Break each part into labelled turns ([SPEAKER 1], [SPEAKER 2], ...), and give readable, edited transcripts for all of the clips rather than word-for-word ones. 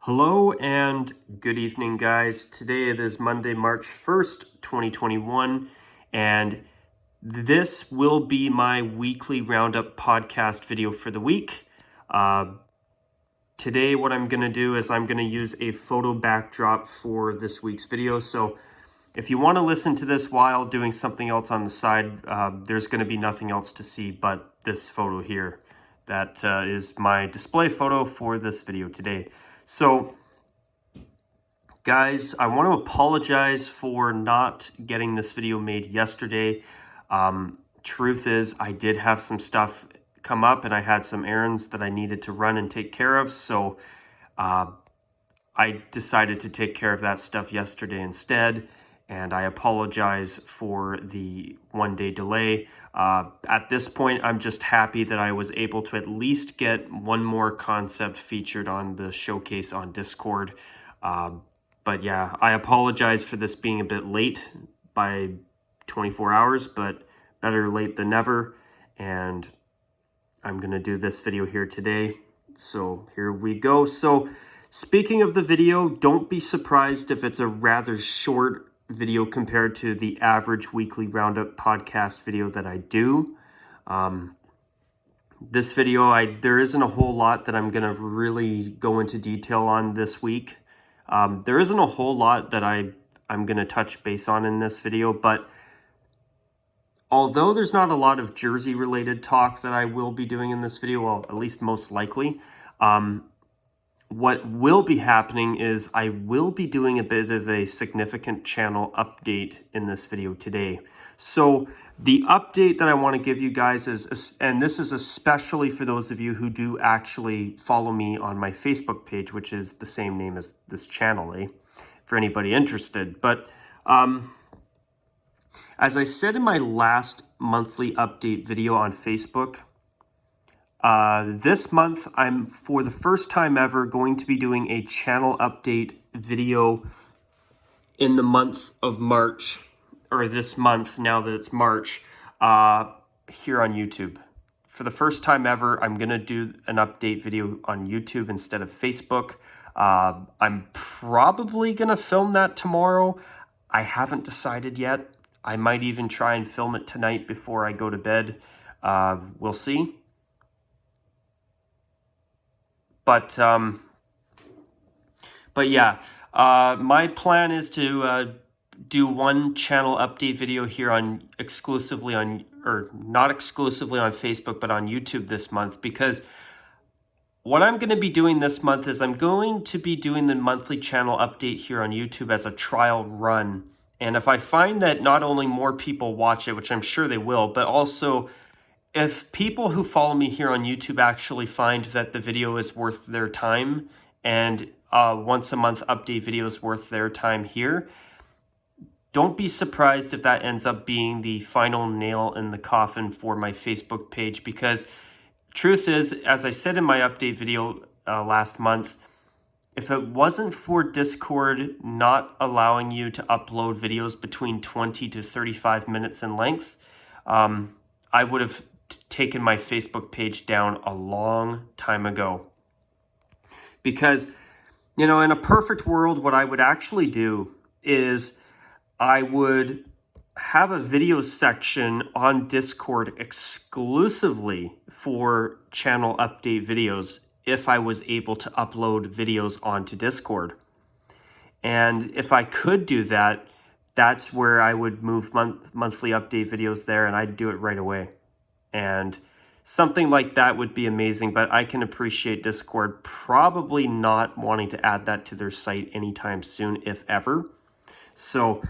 [SPEAKER 1] Hello and good evening, guys. Today it is Monday, March 1st, 2021, and this will be my weekly Roundup podcast video for the week. Today what I'm going to do is I'm going to use a photo backdrop for this week's video. So if you want to listen to this while doing something else on the side, there's going to be nothing else to see but this photo here. That is my display photo for this video today. So, guys, I want to apologize for not getting this video made yesterday. Truth is, I did have some stuff come up and I had some errands that I needed to run and take care of. So I decided to take care of that stuff yesterday instead. And I apologize for the one-day delay. At this point, I'm just happy that I was able to at least get one more concept featured on the showcase on Discord. But yeah, I apologize for this being a bit late by 24 hours, but better late than never. And I'm going to do this video here today. So here we go. So speaking of the video, don't be surprised if it's a rather short video compared to the average weekly Roundup podcast video that I do. This video, there isn't a whole lot that I'm going to really go into detail on this week. There isn't a whole lot that I'm going to touch base on in this video, but although there's not a lot of Jersey related talk that I will be doing in this video, well, at least most likely, what will be happening is I will be doing a bit of a significant channel update in this video today. So the update that I want to give you guys is, and this is especially for those of you who do actually follow me on my Facebook page, which is the same name as this channel, for anybody interested. But as I said in my last monthly update video on Facebook, this month, I'm, for the first time ever, going to be doing a channel update video in the month of March, or this month, now that it's March, here on YouTube. For the first time ever, I'm going to do an update video on YouTube instead of Facebook. I'm probably going to film that tomorrow. I haven't decided yet. I might even try and film it tonight before I go to bed. We'll see. But yeah, my plan is to do one channel update video here on not exclusively on Facebook, but on YouTube this month, because what I'm going to be doing this month is I'm going to be doing the monthly channel update here on YouTube as a trial run. And if I find that not only more people watch it, which I'm sure they will, but also if people who follow me here on YouTube actually find that the video is worth their time and once a month update video is worth their time here, don't be surprised if that ends up being the final nail in the coffin for my Facebook page, because truth is, as I said in my update video last month, if it wasn't for Discord not allowing you to upload videos between 20 to 35 minutes in length, I would have taken my Facebook page down a long time ago. Because, you know, in a perfect world, what I would actually do is I would have a video section on Discord exclusively for channel update videos if I was able to upload videos onto Discord. And if I could do that, that's where I would move monthly update videos there, and I'd do it right away. And something like that would be amazing, but I can appreciate Discord probably not wanting to add that to their site anytime soon, if ever. So,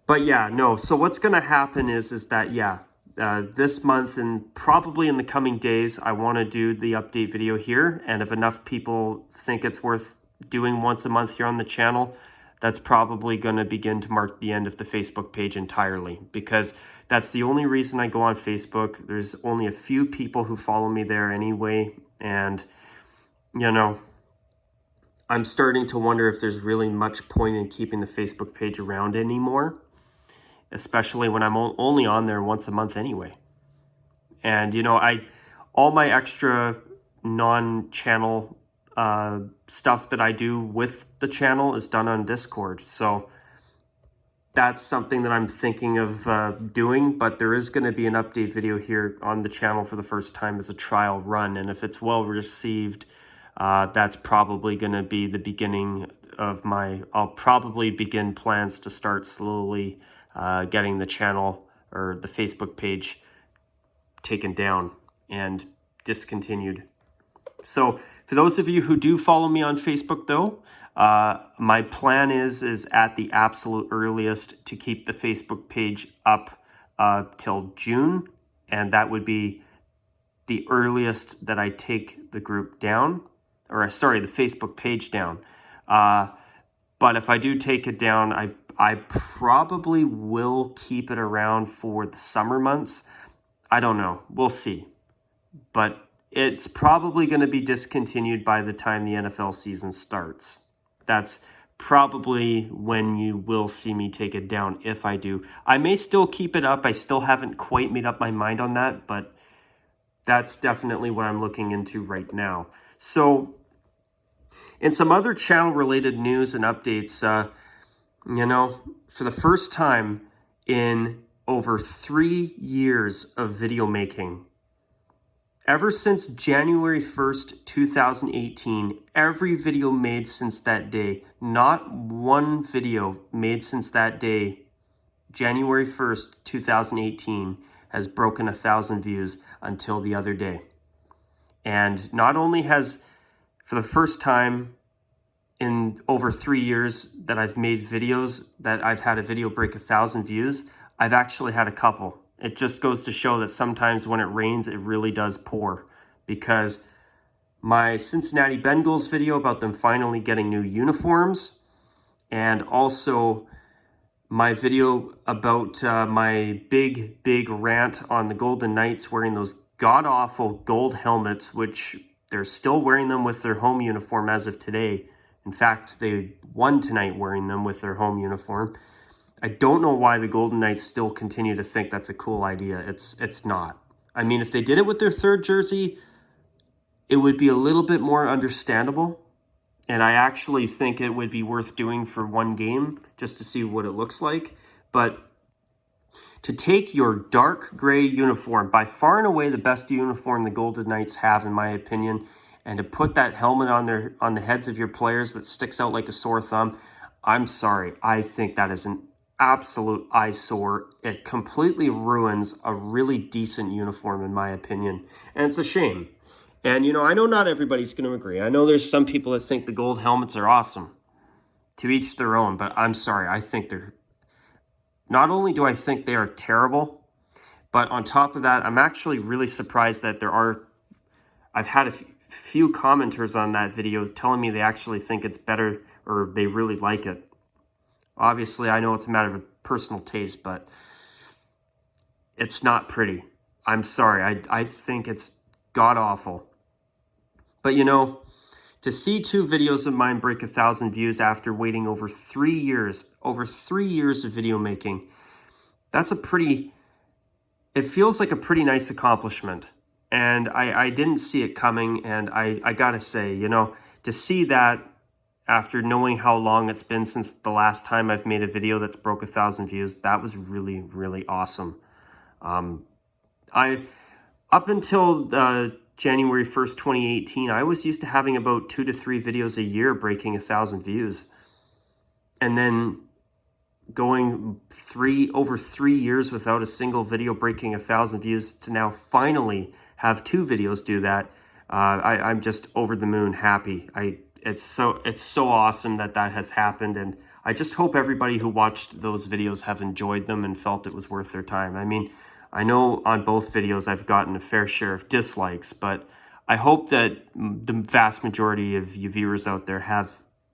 [SPEAKER 1] but yeah, no. So what's going to happen is that, yeah, this month and probably in the coming days, I want to do the update video here. And if enough people think it's worth doing once a month here on the channel, that's probably going to begin to mark the end of the Facebook page entirely, because that's the only reason I go on Facebook. There's only a few people who follow me there anyway. And, you know, I'm starting to wonder if there's really much point in keeping the Facebook page around anymore, especially when I'm only on there once a month anyway. And, you know, all my extra non-channel stuff that I do with the channel is done on Discord. So that's something that I'm thinking of doing, but there is going to be an update video here on the channel for the first time as a trial run. And if it's well received, that's probably going to be the beginning of I'll probably begin plans to start slowly getting the channel or the Facebook page taken down and discontinued. So for those of you who do follow me on Facebook though, my plan is at the absolute earliest to keep the Facebook page up till June, and that would be the earliest that I take the group down, or sorry, the Facebook page down. But if I do take it down, I probably will keep it around for the summer months. I don't know. We'll see. But it's probably going to be discontinued by the time the NFL season starts. That's probably when you will see me take it down if I do. I may still keep it up. I still haven't quite made up my mind on that, but that's definitely what I'm looking into right now. So in some other channel-related news and updates, for the first time in over 3 years of video making, ever since January 1st, 2018, every video made since that day, not one video made since that day, January 1st, 2018, has broken 1,000 views until the other day. And not only has, for the first time in over 3 years that I've made videos, that I've had a video break 1,000 views, I've actually had a couple. It just goes to show that sometimes when it rains, it really does pour. Because my Cincinnati Bengals video about them finally getting new uniforms, and also my video about my big rant on the Golden Knights wearing those god-awful gold helmets, which they're still wearing them with their home uniform as of today. In fact, they won tonight wearing them with their home uniform. I don't know why the Golden Knights still continue to think that's a cool idea. It's not. I mean, if they did it with their third jersey, it would be a little bit more understandable. And I actually think it would be worth doing for one game just to see what it looks like. But to take your dark gray uniform, by far and away the best uniform the Golden Knights have, in my opinion, and to put that helmet on the heads of your players that sticks out like a sore thumb, I'm sorry. I think that is an absolute eyesore. It completely ruins a really decent uniform, in my opinion. And it's a shame. And, I know not everybody's going to agree. I know there's some people that think the gold helmets are awesome. To each their own. But I'm sorry. I think they're... Not only do I think they are terrible, but on top of that, I'm actually really surprised that I've had a few commenters on that video telling me they actually think it's better, or they really like it. Obviously, I know it's a matter of personal taste, but it's not pretty. I'm sorry. I think it's god-awful. But, to see 2 videos of mine break 1,000 views after waiting over 3 years of video making, it feels like a pretty nice accomplishment. And I didn't see it coming, and I gotta say, to see that after knowing how long it's been since the last time I've made a video that's broke 1,000 views, that was really, really awesome. Up until January 1st, 2018, I was used to having about 2 to 3 videos a year breaking 1,000 views. And then going over 3 years without a single video breaking 1,000 views to now finally have 2 videos do that, I'm just over the moon happy. It's so awesome that has happened, and I just hope everybody who watched those videos have enjoyed them and felt it was worth their time. I mean, I know on both videos I've gotten a fair share of dislikes, but I hope that the vast majority of you viewers out there have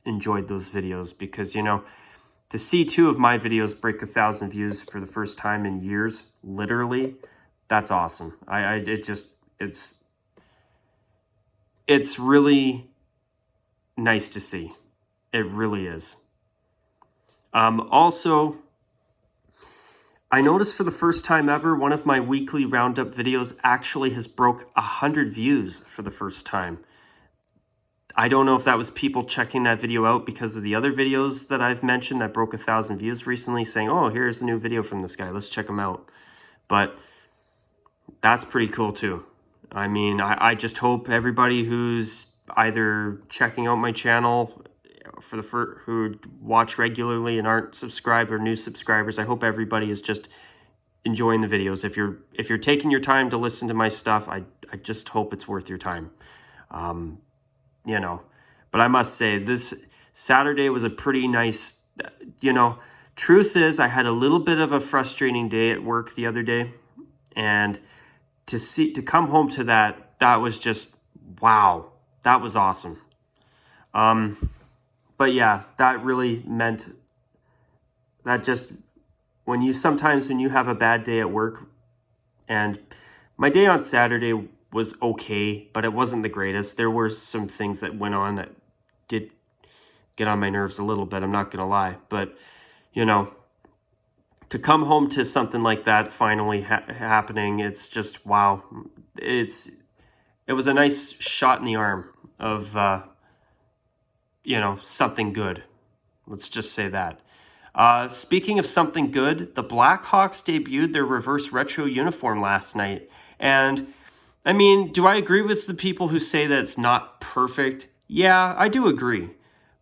[SPEAKER 1] enjoyed those videos, because, to see 2 of my videos break 1,000 views for the first time in years, literally, that's awesome. It's really nice to see. It really is. Also, I noticed for the first time ever, one of my weekly Roundup videos actually has broke 100 views for the first time. I don't know if that was people checking that video out because of the other videos that I've mentioned that broke 1,000 views recently, saying, oh, here's a new video from this guy, let's check him out. But that's pretty cool too. I mean, I just hope everybody who's either checking out my channel who watch regularly and aren't subscribed or new subscribers, I hope everybody is just enjoying the videos. If you're taking your time to listen to my stuff, I just hope it's worth your time. You know, but I must say this Saturday was a pretty nice, you know, truth is I had a little bit of a frustrating day at work the other day, and to come home to that was just, wow, that was awesome. But yeah, that really meant that just when you have a bad day at work, and my day on Saturday was okay, but it wasn't the greatest. There were some things that went on that did get on my nerves a little bit, I'm not going to lie. But, you know, to come home to something like that finally happening, it's just, wow. It was a nice shot in the arm of, you know, something good. Let's just say that. Speaking of something good, the Blackhawks debuted their reverse retro uniform last night. And I mean, do I agree with the people who say that it's not perfect? Yeah, I do agree.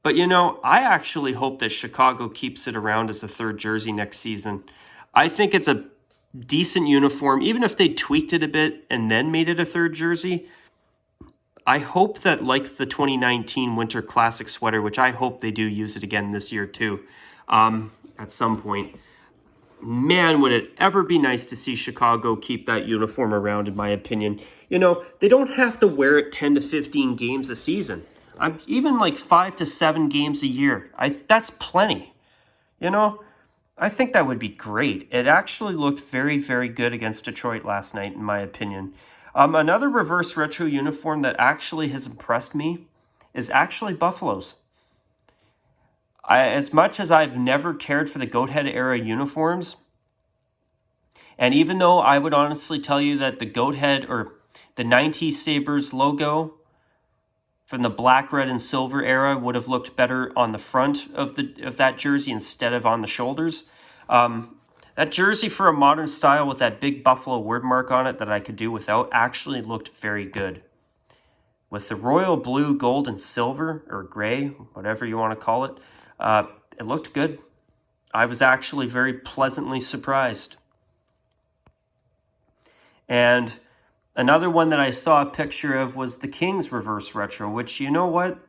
[SPEAKER 1] But, you know, I actually hope that Chicago keeps it around as a third jersey next season. I think it's a decent uniform, even if they tweaked it a bit and then made it a third jersey. I hope that, like the 2019 Winter Classic sweater, which I hope they do use it again this year too, at some point. Man, would it ever be nice to see Chicago keep that uniform around, in my opinion. You know, they don't have to wear it 10 to 15 games a season. Even like 5 to 7 games a year. That's plenty. You know, I think that would be great. It actually looked very, very good against Detroit last night, in my opinion. Another reverse retro uniform that actually has impressed me is actually Buffalo's. As much as I've never cared for the Goathead era uniforms, and even though I would honestly tell you that the Goathead or the 90s Sabres logo from the black, red, and silver era would have looked better on the front of that jersey instead of on the shoulders. That jersey for a modern style with that big Buffalo word mark on it that I could do without actually looked very good. With the royal blue, gold, and silver, or gray, whatever you want to call it, it looked good. I was actually very pleasantly surprised. And another one that I saw a picture of was the Kings reverse retro, which, you know what?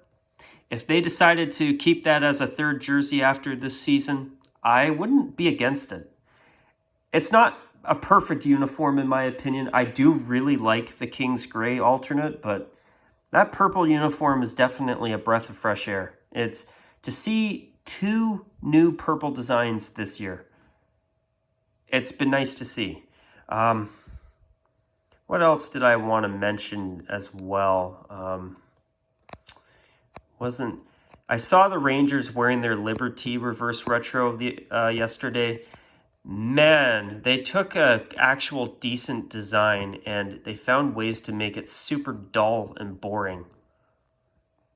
[SPEAKER 1] If they decided to keep that as a third jersey after this season, I wouldn't be against it. It's not a perfect uniform, in my opinion. I do really like the Kings gray alternate, but that purple uniform is definitely a breath of fresh air. It's to see 2 new purple designs this year. It's been nice to see. What else did I want to mention as well? I saw the Rangers wearing their Liberty reverse retro yesterday. Man, they took a actual decent design and they found ways to make it super dull and boring.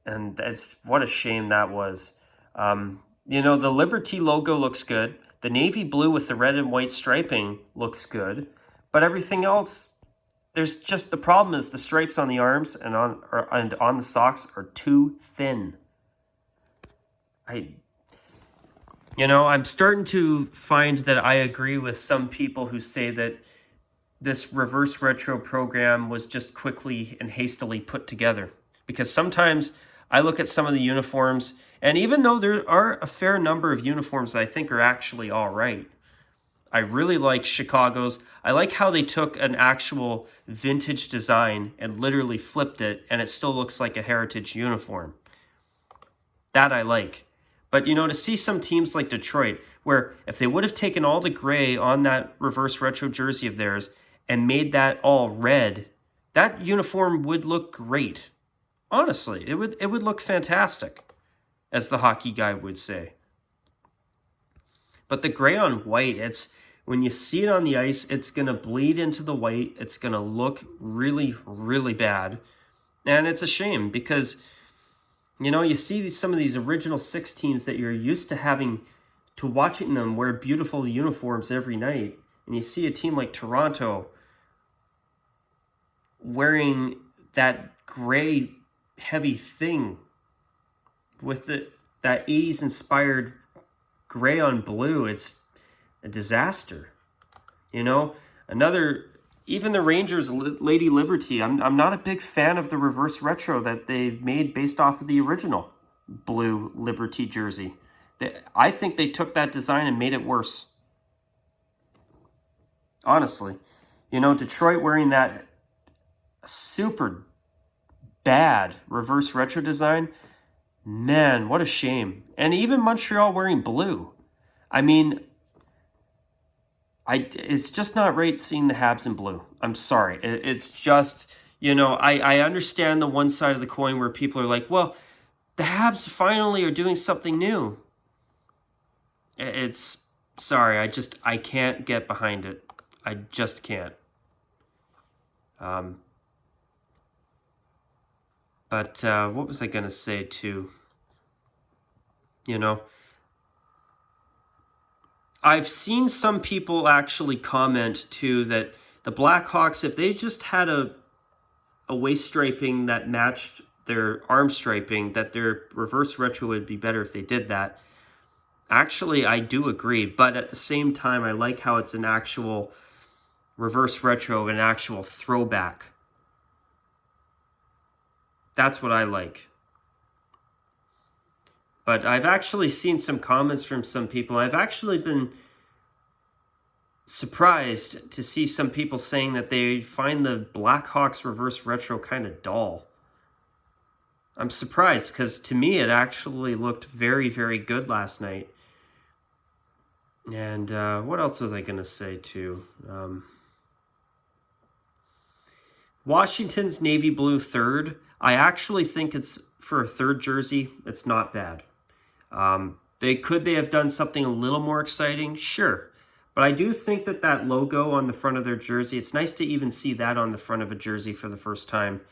[SPEAKER 1] And what a shame that was. You know, the Liberty logo looks good. The navy blue with the red and white striping looks good. But everything else, there's just the problem is the stripes on the arms and on the socks are too thin. I'm starting to find that I agree with some people who say that this reverse retro program was just quickly and hastily put together. Because sometimes I look at some of the uniforms, and even though there are a fair number of uniforms that I think are actually all right, I really like Chicago's. I like how they took an actual vintage design and literally flipped it, and it still looks like a heritage uniform. That I like. But, to see some teams like Detroit, where if they would have taken all the gray on that reverse retro jersey of theirs and made that all red, that uniform would look great. Honestly, it would look fantastic, as the hockey guy would say. But the gray on white, when you see it on the ice, it's going to bleed into the white. It's going to look really, really bad. And it's a shame because You know, you see some of these original 6 teams that you're used to having, to watching them wear beautiful uniforms every night. And you see a team like Toronto wearing that gray heavy thing with that 80s inspired gray on blue. It's a disaster. You know, even the Rangers Lady Liberty, I'm not a big fan of the reverse retro that they made based off of the original blue Liberty jersey. I think they took that design and made it worse. Honestly. You know, Detroit wearing that super bad reverse retro design, man, what a shame. And even Montreal wearing blue. I mean, it's just not right seeing the Habs in blue. I'm sorry. It's just, you know, I understand the one side of the coin where people are like, well, the Habs finally are doing something new. It's, sorry, I can't get behind it. I just can't. But what was I going to say too? You know, I've seen some people actually comment too that the Blackhawks, if they just had a waist striping that matched their arm striping, that their reverse retro would be better if they did that. Actually, I do agree, but at the same time, I like how it's an actual reverse retro, an actual throwback. That's what I like. But I've actually seen some comments from some people. I've actually been surprised to see some people saying that they find the Blackhawks reverse retro kind of dull. I'm surprised because to me it actually looked very, very good last night. And what else was I going to say too? Washington's navy blue third. I actually think it's, for a third jersey, it's not bad. They have done something a little more exciting? Sure. But I do think that logo on the front of their jersey, it's nice to even see that on the front of a jersey for the first time.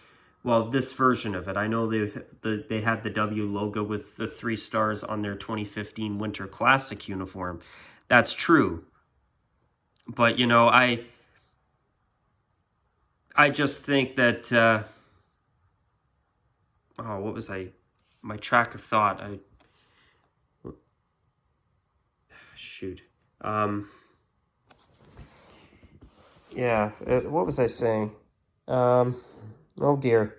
[SPEAKER 1] Well, this version of it. I know they had the W logo with the 3 stars on their 2015 Winter Classic uniform. That's true. But, you know, I just think that... what was my track of thought? Shoot. Yeah, what was I saying? Oh dear.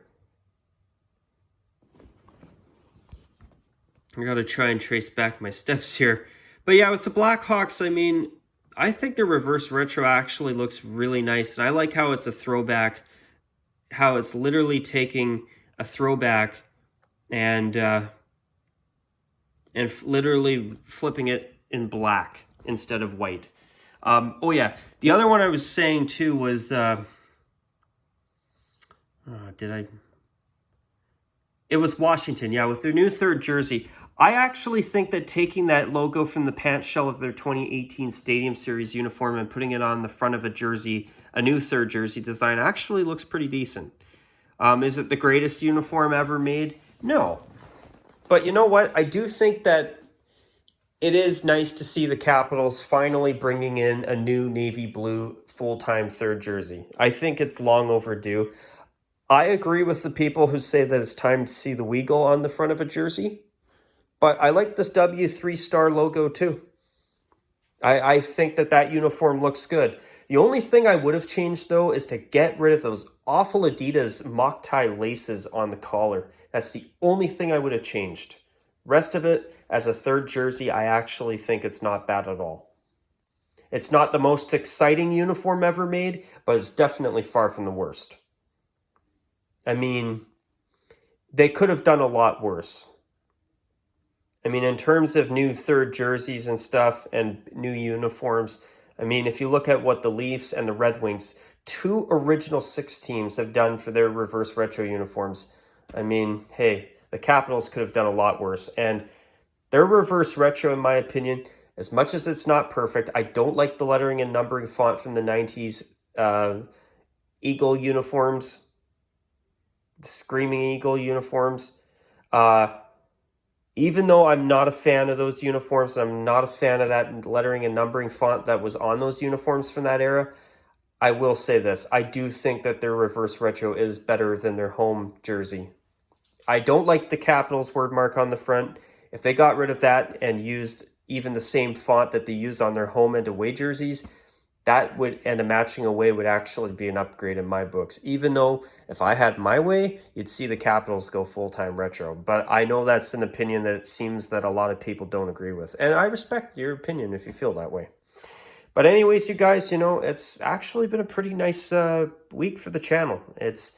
[SPEAKER 1] I gotta try and trace back my steps here. But yeah, with the Blackhawks, I mean, I think the reverse retro actually looks really nice. And I like how it's a throwback, how it's literally taking a throwback and literally flipping it in black instead of white. Oh yeah, the other one I was saying too was, it was Washington, yeah, with their new third jersey. I actually think that taking that logo from the pant shell of their 2018 Stadium Series uniform and putting it on the front of a jersey, a new third jersey design, actually looks pretty decent. Is it the greatest uniform ever made? No. But you know what? I do think that it is nice to see the Capitals finally bringing in a new navy blue full-time third jersey. I think it's long overdue. I agree with the people who say that it's time to see the Weagle on the front of a jersey. But I like this W 3-star logo too. I think that uniform looks good. The only thing I would have changed, though, is to get rid of those awful Adidas mock tie laces on the collar. That's the only thing I would have changed. Rest of it, as a third jersey, I actually think it's not bad at all. It's not the most exciting uniform ever made, but it's definitely far from the worst. I mean, they could have done a lot worse. I mean, in terms of new third jerseys and stuff and new uniforms, I mean, if you look at what the Leafs and the Red Wings, 2 original 6 teams have done for their reverse retro uniforms, I mean, hey, the Capitals could have done a lot worse. And their reverse retro, in my opinion, as much as it's not perfect, I don't like the lettering and numbering font from the 90s Eagle uniforms, the Screaming Eagle uniforms. Even though I'm not a fan of those uniforms, I'm not a fan of that lettering and numbering font that was on those uniforms from that era, I will say this. I do think that their reverse retro is better than their home jersey. I don't like the Capitals word mark on the front. If they got rid of that and used even the same font that they use on their home and away jerseys, that would, and a matching away, would actually be an upgrade in my books. Even though if I had my way, you'd see the Capitals go full-time retro. But I know that's an opinion that it seems that a lot of people don't agree with. And I respect your opinion if you feel that way. But anyways, you guys, it's actually been a pretty nice week for the channel. It's,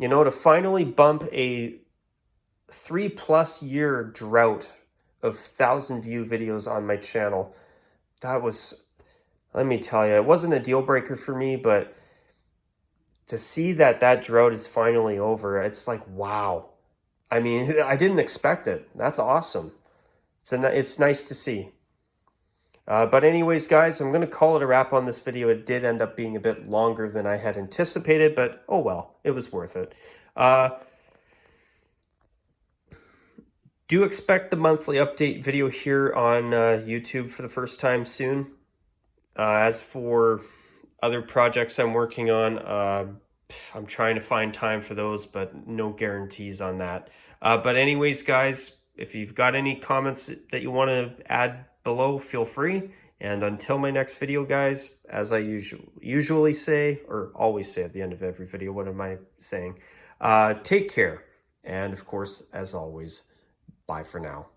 [SPEAKER 1] to finally bump a 3+ year drought of 1,000 view videos on my channel. That was, let me tell you, it wasn't a deal breaker for me, but to see that drought is finally over, it's like, wow. I mean, I didn't expect it. That's awesome. It's nice to see. But anyways, guys, I'm going to call it a wrap on this video. It did end up being a bit longer than I had anticipated, but oh well, it was worth it. Do expect the monthly update video here on YouTube for the first time soon. As for other projects I'm working on, I'm trying to find time for those, but no guarantees on that. But anyways, guys, if you've got any comments that you want to add below, feel free. And until my next video, guys, as I usually say, or always say at the end of every video, what am I saying? Take care. And of course, as always, bye for now.